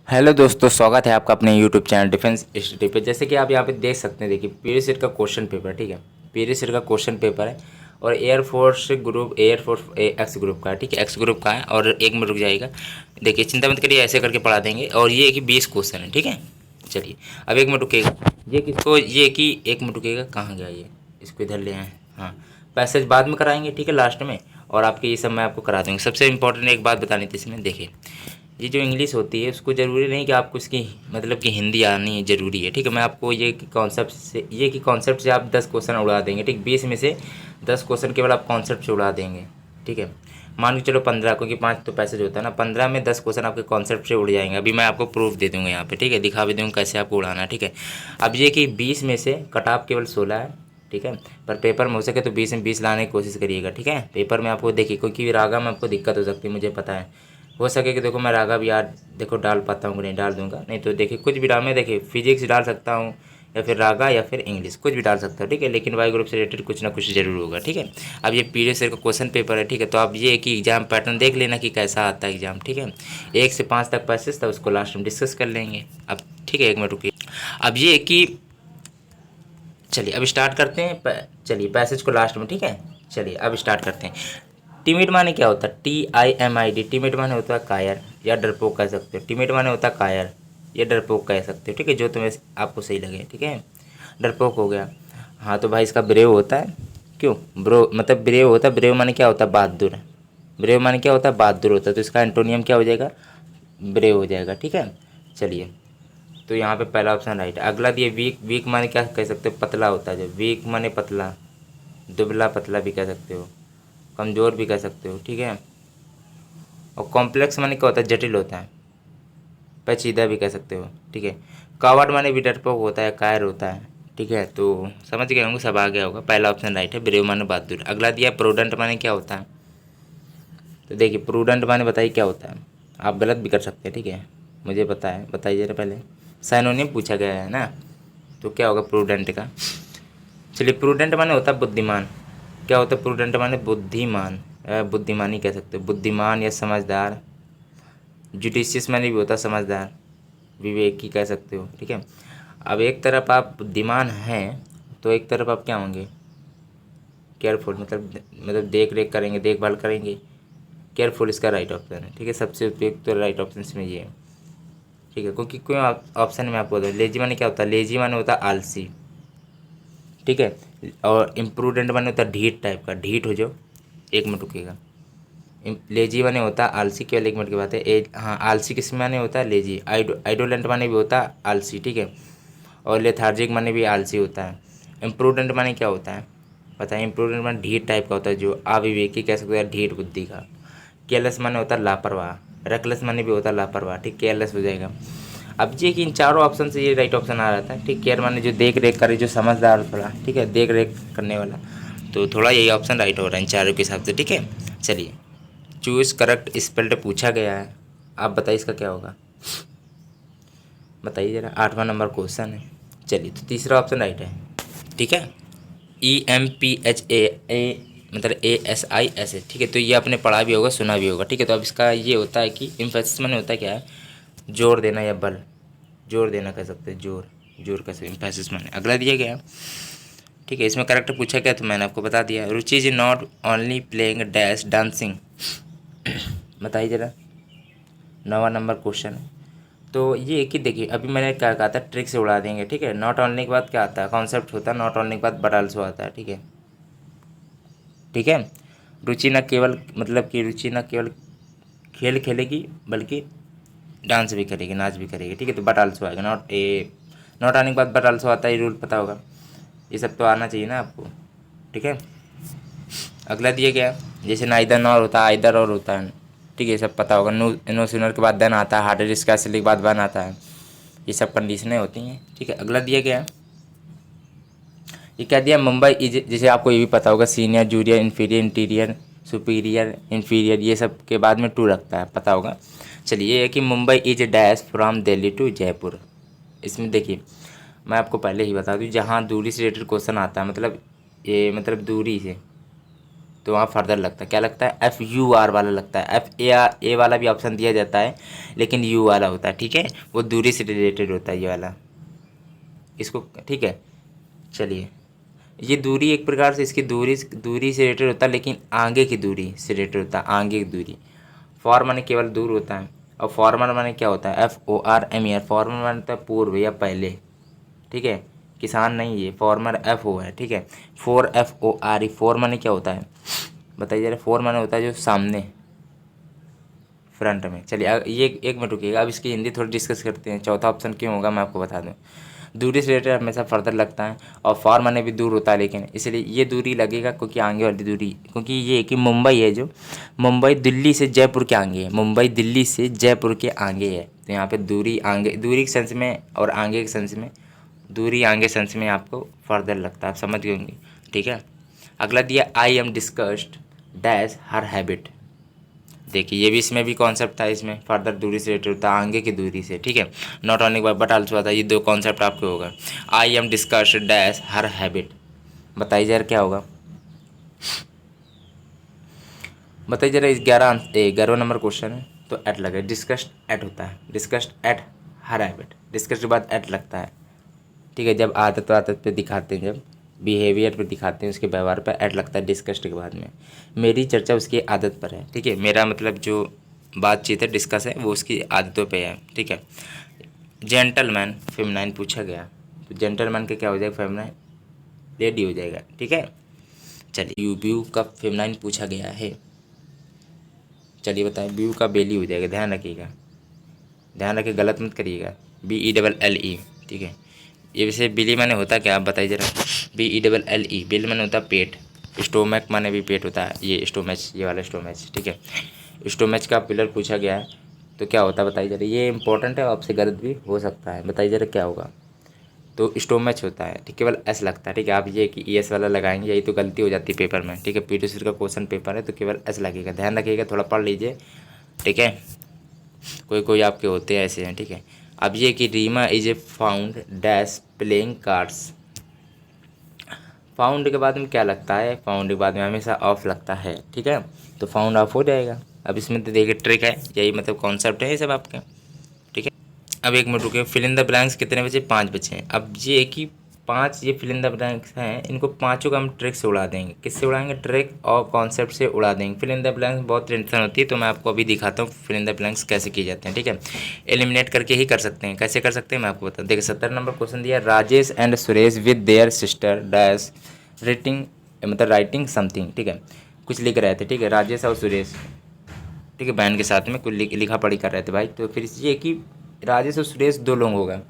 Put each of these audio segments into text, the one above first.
Hello दोस्तों, स्वागत है आपका अपने यूट्यूब चैनल डिफेंस स्टडी पे। जैसे कि आप यहाँ पे देख सकते हैं, देखिए पीरियड सेट का क्वेश्चन पेपर, ठीक है। पीरियड सेट का क्वेश्चन पेपर है और एयरफोर्स एक्स ग्रुप का है, ठीक है। एक्स ग्रुप का है और एक में रुक जाएगा। देखिए चिंता मत करिए, ऐसे करके पढ़ा देंगे। और ये है कि 20 क्वेश्चन है, ठीक है। चलिए अब एक मिनट रुकेगा। ये कि एक मिनट रुकेगा, कहाँ गया ये, इसको इधर ले आए। हाँ, पैसेज बाद में कराएंगे, ठीक है, लास्ट में। और आपके ये सब मैं आपको करा दूँगा। सबसे इंपॉर्टेंट एक बात बतानी थी इसमें, देखिए ये जो इंग्लिश होती है उसको ज़रूरी नहीं कि आपको इसकी मतलब कि हिंदी आनी है, ज़रूरी है, ठीक है। मैं आपको ये कि कॉन्सेप्ट से आप 10 क्वेश्चन उड़ा देंगे, ठीक। 20 में से 10 क्वेश्चन केवल आप कॉन्सेप्ट से उड़ा देंगे, ठीक है। मान के चलो 15, क्योंकि 5 तो पैसेज होता है ना। 15 में 10 क्वेश्चन आपके कॉन्सेप्ट से उड़ जाएंगे। अभी मैं आपको प्रूफ दे दूंगा यहाँ पे, ठीक है, दिखा भी दूँगा कैसे आपको उड़ाना है, ठीक है। अब ये कि 20 में से कट ऑफ केवल 16 है, ठीक है। पर पेपर में हो सके तो 20 में 20 लाने की कोशिश करिएगा, ठीक है। पेपर में आपको देखिए, क्योंकि रागा में आपको दिक्कत हो सकती है, मुझे पता है। हो सके कि देखो मैं रागा भी यार देखो डाल पाता हूँ कि नहीं, डाल दूंगा। नहीं तो देखिए कुछ भी डाल, मैं देखिए फिजिक्स डाल सकता हूँ या फिर रागा या फिर इंग्लिश, कुछ भी डाल सकता हूँ, ठीक है। लेकिन वाई ग्रुप से रिलेटेड कुछ ना कुछ जरूर होगा, ठीक है। अब ये पीरियड का क्वेश्चन पेपर है, ठीक है। तो आप ये कि एग्जाम पैटर्न देख लेना कि कैसा आता है एग्जाम, ठीक है। 1 से 5 तक पैसेज था, उसको लास्ट में डिस्कस कर लेंगे अब, ठीक है। एक मिनट रुकिए। अब ये कि चलिए अब स्टार्ट करते हैं। चलिए पैसेज को लास्ट में, ठीक है। चलिए अब स्टार्ट करते हैं। टिमिड माने क्या होता है? TIMID। टिमिड माने होता है कायर या डरपोक कह सकते हो। टिमिड माने होता है कायर या डरपोक कह सकते हो, ठीक है, जो तुम्हें आपको सही लगे, ठीक है। डरपोक हो गया। हाँ तो भाई इसका ब्रेव होता है। क्यों ब्रो, मतलब ब्रेव होता है। ब्रेव माने क्या होता है? बहादुर। ब्रेव माने क्या होता है? बहादुर होता है। तो इसका एंटोनियम क्या हो जाएगा? ब्रेव हो जाएगा, ठीक है। चलिए तो यहाँ पे पहला ऑप्शन राइट है। अगला दिए वीक। वीक माने क्या कह सकते हो? पतला होता है। जो वीक माने पतला, दुबला पतला भी कह सकते हो, कमज़ोर भी कह सकते हो, ठीक है। और कॉम्प्लेक्स माने क्या होता है? जटिल होता है, पेचीदा भी कह सकते हो, ठीक है। कावर्ड माने भी डरपोक होता है, कायर होता है, ठीक है। तो समझ गए होंगे, सब आ गया होगा। पहला ऑप्शन राइट है, ब्रेव माने बहादुर। अगला दिया प्रूडेंट माने क्या होता है? तो देखिए प्रूडेंट माने बताइए क्या होता है। आप गलत भी कर सकते हैं, ठीक है, मुझे पता है, बताइए जरा पहले। साइनोनिम पूछा गया है ना, तो क्या होगा प्रूडेंट का? चलिए प्रूडेंट माने होता है बुद्धिमान। क्या होता है प्रूडेंट माने? बुद्धिमान, बुद्धिमानी कह सकते हो, बुद्धिमान या समझदार। जुडिशियस माने भी होता है समझदार, विवेकी कह सकते हो, ठीक है। अब एक तरफ आप बुद्धिमान हैं तो एक तरफ आप क्या होंगे? केयरफुल, मतलब देख रेख करेंगे, देखभाल करेंगे। केयरफुल इसका राइट ऑप्शन है, ठीक है। सबसे उपयुक्त तो राइट ऑप्शन इसमें ये है, ठीक है। क्योंकि कोई ऑप्शन में आपको लेजी माने क्या होता है? लेजी माने होता है आलसी, ठीक है। और इम्प्रूडेंट माने होता है ढीठ टाइप का, ढीठ हो जाओ। एक मिनट रुकिएगा। लेजी माने होता है आलसी, केवल एक मिनट की बात है। हाँ, आलसी किस माने होता है? लेजी। आइडोलेंट माने भी होता है आलसी, ठीक है। और लेथार्जिक माने भी आलसी होता है। इम्प्रूडेंट माने क्या होता है बताइए? इम्प्रूडेंट माने ढीठ टाइप का होता है, जो अविवेकी कह सकते हैं, ढीठ बुद्धि का। केयरलेस माने होता है लापरवाह। रेकलेस माने भी होता है लापरवाह, ठीक, केयरलेस हो जाएगा। अब ये कि इन चारों ऑप्शन से ये राइट ऑप्शन आ रहा था, ठीक। केयर माने जो देख रेख करे, जो समझदार थोड़ा, ठीक है, देख रेख करने वाला। तो थोड़ा यही ऑप्शन राइट हो रहा है इन चारों के हिसाब से, ठीक है। चलिए चूज करेक्ट स्पेल्ड पूछा गया है। आप बताइए इसका क्या होगा, बताइए ज़रा। 8वां नंबर क्वेश्चन है। चलिए तो तीसरा ऑप्शन राइट है, ठीक है। EMPHA मतलब ASIS, ठीक है। तो ये आपने पढ़ा भी होगा, सुना भी होगा, ठीक है। तो अब इसका ये होता है कि इम्फेसिस माने होता है क्या है? जोर देना या बल, जोर देना कह सकते हैं, जोर, जोर कह सकते इम्फेसिस माने। अगला दिया गया, ठीक है। इसमें करेक्ट पूछा गया तो मैंने आपको बता दिया। Ruchi is not only playing dash dancing, बताइए ज़रा। 9वां नंबर क्वेश्चन है। तो ये कि देखिए अभी मैंने क्या कहा था, ट्रिक से उड़ा देंगे, ठीक है। नॉट ऑनली के बाद क्या आता है? कॉन्सेप्ट होता है। नॉट ऑनली के बाद बट आल्सो आता है, ठीक है, ठीक है। रुचि न केवल मतलब कि रुचि न केवल खेल खेलेगी बल्कि डांस भी करेगी, नाच भी करेगी, ठीक है। तो बट आल्सो आएगा। नॉट आने के बाद बट आल्सो आता है, ये रूल पता होगा। ये सब तो आना चाहिए ना आपको, ठीक है। अगला दिया गया, जैसे नाइदर नॉर होता है, आइदर और होता है, ठीक है, ये सब पता होगा। नो सूनर के बाद देन आता है, हार्डर स्कैसली के बाद वन आता है। ये सब कंडीशनें होती हैं, ठीक है। अगला दिया गया, ये कह दिया मुंबई इज, जैसे आपको ये भी पता होगा, senior junior inferior interior superior inferior, ये सब के बाद में टू रखता है, पता होगा। चलिए ये है कि Mumbai is dash from Delhi to Jaipur. इसमें देखिए मैं आपको पहले ही बता दूँ, जहाँ दूरी से रिलेटेड क्वेश्चन आता है, मतलब ये मतलब दूरी से, तो वहाँ फर्दर लगता है, क्या लगता है, FUR वाला लगता है। FAR वाला भी ऑप्शन दिया जाता है, लेकिन यू वाला होता है, ठीक है, वो दूरी से रिलेटेड होता है ये वाला, इसको, ठीक है। चलिए, ये दूरी एक प्रकार से इसकी दूरी से रिलेटेड होता है, लेकिन आगे की दूरी से रिलेटेड होता है, आगे की दूरी। फॉर माने केवल दूर होता है, और फॉर्मर माने क्या होता है, FORMER, फॉर्मर माने होता है पूर्व या पहले, ठीक है, किसान नहीं, ये फॉर्मर FO है, ठीक है। FORE, फोर माने क्या होता है बताइए जरा, फोर माने होता है जो सामने, फ्रंट में। चलिए ये एक मिनट रुकिएगा, अब इसकी हिंदी थोड़ी डिस्कस करते हैं। चौथा ऑप्शन क्यों होगा मैं आपको बता दूं। दूरी से रिलेटेड हमेशा फर्दर लगता है, और फॉर माने भी दूर होता है, लेकिन इसलिए ये दूरी लगेगा क्योंकि आगे वाली दूरी, क्योंकि ये कि मुंबई है, जो मुंबई दिल्ली से जयपुर के आगे है, मुंबई दिल्ली से जयपुर के आगे है, तो यहाँ पे दूरी आगे, दूरी के सेंस में और आगे के सेंस में, दूरी आगे सेंस में आपको फर्दर लगता है, आप समझ गए होंगे, ठीक है। अगला दिया, I am discussed dash her habit. देखिए ये भी, इसमें भी कॉन्सेप्ट था, इसमें फर्दर दूरी से रिलेटेड होता है, आगे की दूरी से, ठीक है। नॉट ओनली बट आल्सो आता है, ये दो कॉन्सेप्ट आपके होगा। I am discussed dash her habit, बताइए जरा क्या होगा, बताइए जरा। 11वां नंबर क्वेश्चन है, तो एट लगे, डिस्कस्ड एट होता है, discussed at her habit, discussed के बाद एट लगता है, ठीक है। जब आदत पे दिखाते हैं, जब बिहेवियर पे दिखाते हैं, उसके व्यवहार पे ऐड लगता है डिस्कस्ड के बाद में। मेरी चर्चा उसकी आदत पर है, ठीक है, मेरा मतलब जो बातचीत है, डिस्कस है, वो उसकी आदतों पे है, ठीक है। जेंटलमैन फेमिनाइन पूछा गया, तो जेंटलमैन का क्या हो जाएगा, फेमिनाइन लेडी हो जाएगा, ठीक है। चलिए व्यू का फेमिनाइन पूछा गया है, चलिए बताएं, व्यू का बेली हो जाएगा, ध्यान रखिएगा, ध्यान रखिए, गलत मत करिएगा, BELLE, ठीक है। ये वैसे बिली माने होता क्या, आप बताइए जरा। BELLE, बिल माने होता पेट, स्टोमक माने भी पेट होता है, ये स्टोमच, ये वाला स्टोमच, ठीक है। स्टोमच का पिलर पूछा गया है, तो क्या होता है बताइए जरा, ये इंपॉर्टेंट है, आपसे गलत भी हो सकता है, बताइए जरा क्या होगा। तो स्टोमच होता है, ठीक, केवल एस लगता है, ठीक है। आप ये कि ES वाला लगाएंगे, यही तो गलती हो जाती है पेपर में, ठीक है। PTC का क्वेश्चन पेपर है, तो केवल एस लगेगा, ध्यान रखिएगा, थोड़ा पढ़ लीजिए, ठीक है। कोई कोई आपके होते हैं ऐसे हैं, ठीक है। अब ये कि Reema is a found dash playing cards, found के बाद में क्या लगता है, फाउंड के बाद में हमेशा ऑफ लगता है, ठीक है, तो फाउंड ऑफ हो जाएगा। अब इसमें तो देखिए ट्रिक है, यही मतलब कॉन्सेप्ट है ये सब आपके, ठीक है। अब एक मिनट रुके, फिल इन द ब्लैंक्स कितने बचे, 5 बचे हैं। अब ये कि 5 ये फिल इन द ब्लैंक्स हैं, इनको पाँचों का हम ट्रिक से उड़ा देंगे, किससे उड़ाएंगे, ट्रिक और कॉन्सेप्ट से उड़ा देंगे। फिल इन द ब्लैंक्स बहुत टेंशन होती है, तो मैं आपको अभी दिखाता हूँ फिल इन द ब्लैंक्स कैसे किए जाते हैं, ठीक है। एलिमिनेट करके ही कर सकते हैं, कैसे कर सकते हैं मैं आपको बता, देखिए 70 नंबर क्वेश्चन दिया, Rajesh and Suresh with their sister dash writing, मतलब राइटिंग समथिंग, ठीक है, कुछ लिख रहे थे, ठीक है, राजेश और सुरेश, ठीक है, बहन के साथ में कुछ लिखा पढ़ी कर रहे थे भाई। तो फिर ये कि राजेश और सुरेश 2 लोग हो गए,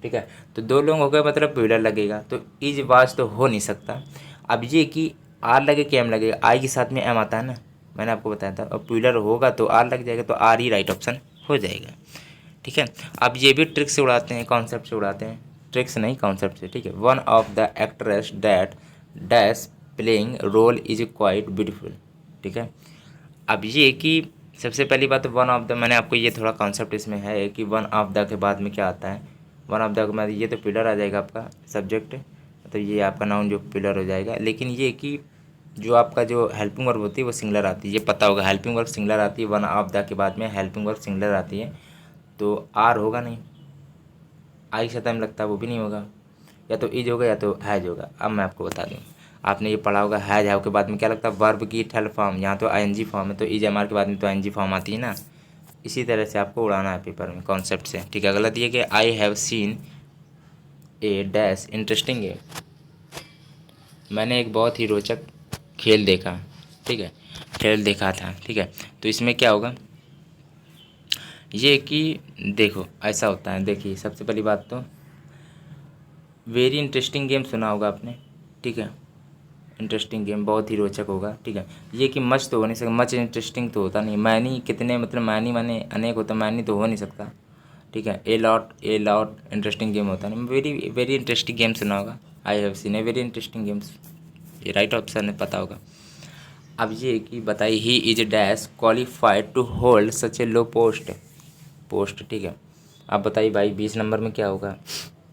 ठीक है, तो 2 लोग हो गए, मतलब प्यूलर लगेगा, तो इज वाज तो हो नहीं सकता। अब ये कि आर लगे कि एम लगेगा, आई के साथ में एम आता है ना, मैंने आपको बताया था, और प्यूलर होगा तो आर लग जाएगा, तो आर ही राइट ऑप्शन हो जाएगा, ठीक है। अब ये भी ट्रिक से उड़ाते हैं, कॉन्सेप्ट से उड़ाते हैं, ट्रिक्स नहीं कॉन्सेप्ट से, ठीक है। One of the actress that dash playing role is quite beautiful, ठीक है। अब ये कि सबसे पहली बात तो वन ऑफ द, मैंने आपको ये थोड़ा कॉन्सेप्ट इसमें है कि वन ऑफ द के बाद में क्या आता है, वन ऑफ द के बाद ये तो पिलर आ जाएगा आपका सब्जेक्ट, तो ये आपका नाउन जो पिलर हो जाएगा। लेकिन ये कि जो आपका जो हेल्पिंग वर्ब होती है वो सिंगलर आती है, ये पता होगा, हेल्पिंग वर्ब सिंगलर आती है, वन ऑफ द के बाद में हेल्पिंग वर्ब सिंगलर आती है, तो आर होगा नहीं, आई से टाइम लगता है वो भी नहीं होगा, या तो इज होगा या तो हैज होगा। अब मैं आपको बता दूँ, आपने ये पढ़ा होगा, हैज है के बाद में क्या लगता है, वर्ब की थर्ड फॉर्म, यहाँ तो ING फॉर्म है, तो इज एम आर के बाद में तो ING फॉर्म आती है ना। इसी तरह से आपको उड़ाना है पेपर में कॉन्सेप्ट से, ठीक है। अगला दिया कि आई have seen A dash interesting game, मैंने एक बहुत ही रोचक खेल देखा, ठीक है, खेल देखा था, ठीक है। तो इसमें क्या होगा, ये कि देखो ऐसा होता है, देखिए सबसे पहली बात तो वेरी इंटरेस्टिंग गेम सुना होगा आपने, ठीक है, इंटरेस्टिंग गेम बहुत ही रोचक होगा, ठीक है। ये कि मच तो हो नहीं सकता, मच इंटरेस्टिंग तो होता नहीं, मैनी कितने, मतलब मैनी माने अनेक होता, मैनी तो हो नहीं सकता, ठीक है। ए लॉट इंटरेस्टिंग गेम होता नहीं, वेरी वेरी इंटरेस्टिंग गेम सुना होगा, I have seen a very interesting games, ये राइट ऑप्शन है, पता होगा। अब ये कि बताइए, he is dash qualified to hold such a low post, ठीक है। अब बताइए भाई 20 नंबर में क्या होगा।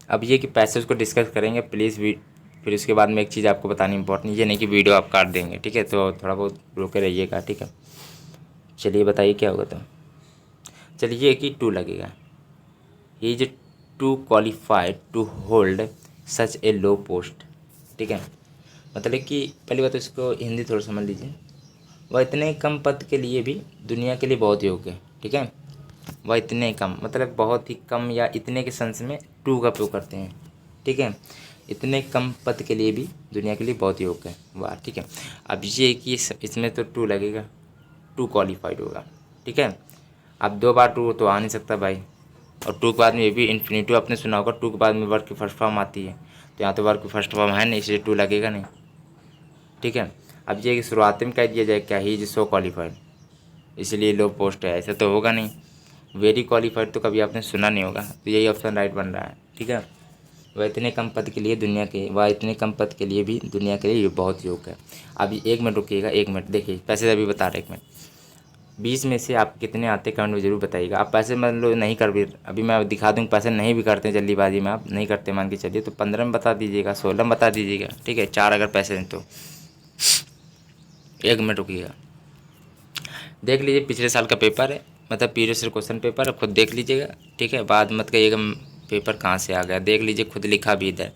अब ये कि पैसेज को डिस्कस करेंगे, प्लीज़ भी फिर उसके बाद में एक चीज़ आपको बतानी इंपॉर्टेंट, ये नहीं कि वीडियो आप काट देंगे, ठीक है, तो थोड़ा बहुत रोके रहिएगा, ठीक है। चलिए बताइए क्या होगा। तो चलिए कि 2 लगेगा, he is too qualified to hold such a low post, ठीक है। मतलब कि पहली बात तो इसको हिंदी थोड़ा समझ लीजिए। वह इतने कम पद के लिए भी दुनिया के लिए बहुत योग्य है, ठीक है। वह इतने कम मतलब बहुत ही कम या इतने के सेंस में टू का उपयोग करते हैं, ठीक है। इतने कम पद के लिए भी दुनिया के लिए बहुत योग्य है, वाह, ठीक है। अब ये कि इसमें तो टू लगेगा, टू क्वालिफाइड होगा, ठीक है। अब 2 बार टू तो आ नहीं सकता भाई, और टू के बाद में ये भी इन्फिनिटिव आपने सुना होगा, टू के बाद में वर्ब की फर्स्ट फॉर्म आती है, तो यहाँ तो वर्ब की फर्स्ट फॉर्म है नहीं, इसलिए टू लगेगा नहीं, ठीक है। अब ये कि शुरुआत में कह दिया जाए क्या, ही इज सो क्वालिफाइड, इसलिए लो पोस्ट है, ऐसा तो होगा नहीं। वेरी क्वालिफाइड तो कभी आपने सुना नहीं होगा, तो यही ऑप्शन राइट बन रहा है, ठीक है। वह इतने कम पद के लिए भी दुनिया के लिए बहुत योग्य है। अभी 1 मिनट रुकिएगा, 1 मिनट देखिए, पैसे अभी बता रहे, 1 मिनट। 20 में से आप कितने आते कमेंट में जरूर बताइएगा। आप पैसे मान लो नहीं कर भी, अभी मैं दिखा दूँ पैसे नहीं भी करते जल्दीबाजी में, आप नहीं करते मान के चलिए, तो 15 में बता दीजिएगा, 16 में बता दीजिएगा, ठीक है। 4 अगर पैसे हैं तो 1 मिनट रुकिएगा, देख लीजिए पिछले साल का पेपर है, मतलब प्रीवियस क्वेश्चन पेपर है, खुद देख लीजिएगा, ठीक है। बाद मत कहिएगा पेपर कहाँ से आ गया, देख लीजिए, खुद लिखा भी इधर,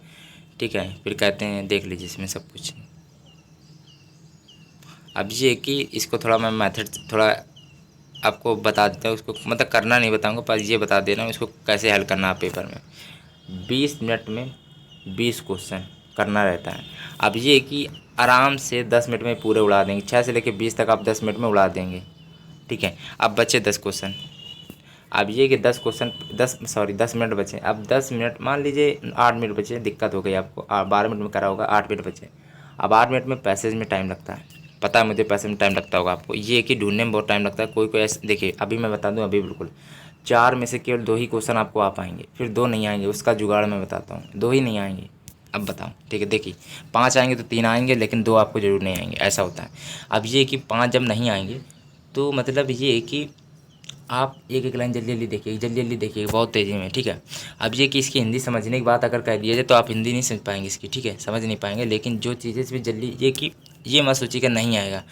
ठीक है। फिर कहते हैं देख लीजिए इसमें सब कुछ। अब ये कि इसको थोड़ा मैं मेथड थोड़ा आपको बता देता हूँ, उसको मतलब करना नहीं बताऊँगा, पर ये बता दे रहा हूँ इसको कैसे हल करना है पेपर में। 20 मिनट में 20 क्वेश्चन करना रहता है। अब ये कि आराम से 10 मिनट में पूरे उड़ा देंगे, 6 से लेकर 20 तक आप 10 मिनट में उड़ा देंगे, ठीक है। अब बचे 10 क्वेश्चन। अब ये कि 10 मिनट बचे। अब 10 मिनट मान लीजिए 8 मिनट बचे, दिक्कत हो गई आपको, 12 मिनट में करा होगा, 8 मिनट बचे। अब 8 मिनट में पैसेज में टाइम लगता है, पता है मुझे, पैसेज में टाइम लगता होगा आपको, ये कि ढूंढने में बहुत टाइम लगता है। कोई कोई ऐसे देखिए, अभी मैं बता दूं, अभी बिल्कुल 4 में से केवल 2 ही क्वेश्चन आपको आ पाएंगे, फिर 2 नहीं आएंगे, उसका जुगाड़ मैं बताता हूँ, 2 ही नहीं आएंगे। अब बताओ, ठीक है, देखिए 5 आएंगे तो 3 आएंगे, लेकिन 2 आपको जरूर नहीं आएंगे, ऐसा होता है। अब ये कि 5 जब नहीं आएंगे तो मतलब ये कि आप एक एक लाइन जल्दी जल्दी देखिए बहुत तेज़ी में, ठीक है। अब ये कि इसकी हिंदी समझने की बात अगर कह दिया जाए तो आप हिंदी नहीं समझ पाएंगे इसकी, ठीक है, समझ नहीं पाएंगे। लेकिन जो चीज़ें इसमें जल्दी ये कि ये मत सोचिएगा नहीं आएगा,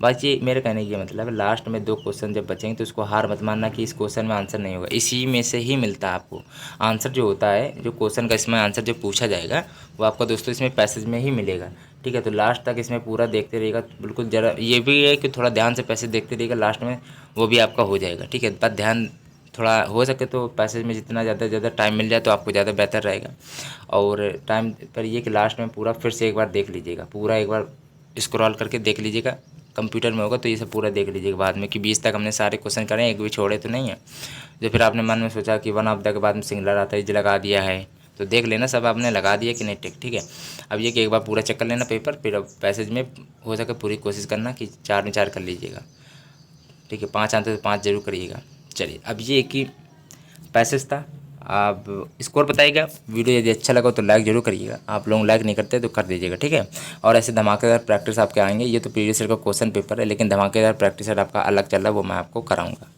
बस ये मेरे कहने की मतलब है, लास्ट में 2 क्वेश्चन जब बचेंगे तो उसको हार मत मानना कि इस क्वेश्चन में आंसर नहीं होगा, इसी में से ही मिलता है आपको आंसर। जो होता है जो क्वेश्चन का इसमें आंसर जो पूछा जाएगा वो आपको दोस्तों इसमें पैसेज में ही मिलेगा, ठीक है। तो लास्ट तक इसमें पूरा देखते रहिएगा, बिल्कुल ज़रा ये भी है कि थोड़ा ध्यान से पैसेज देखते रहिएगा, लास्ट में वो भी आपका हो जाएगा, ठीक है। बस ध्यान थोड़ा हो सके तो पैसेज में जितना ज़्यादा टाइम मिल जाए तो आपको ज़्यादा बेहतर रहेगा। और टाइम पर ये कि लास्ट में पूरा फिर से एक बार देख लीजिएगा, पूरा एक बार स्क्रॉल करके देख लीजिएगा, कंप्यूटर में होगा तो ये सब पूरा देख लीजिएगा बाद में कि 20 तक हमने सारे क्वेश्चन करे, एक भी छोड़े तो नहीं है। जो फिर आपने मन में सोचा कि 1 ऑफ द के बाद में सिंगुलर आता है, ये लगा दिया है, तो देख लेना सब आपने लगा दिया कि नहीं, ठीक है। अब ये कि एक बार पूरा चेक कर लेना पेपर, फिर अब पैसेज में हो सके पूरी कोशिश करना कि 4 में 4 कर लीजिएगा, ठीक है। 5 आते तो 5 जरूर करिएगा। चलिए, अब ये कि पैसेज था, आप स्कोर बताइएगा। वीडियो यदि अच्छा लगा तो लाइक जरूर करिएगा, आप लोग लाइक नहीं करते तो कर दीजिएगा, ठीक है। और ऐसे धमाकेदार प्रैक्टिस आपके आएंगे, ये तो प्रीवियस ईयर का क्वेश्चन पेपर है, लेकिन धमाकेदार प्रैक्टिस आपका अलग चल रहा है, वो मैं आपको कराऊंगा।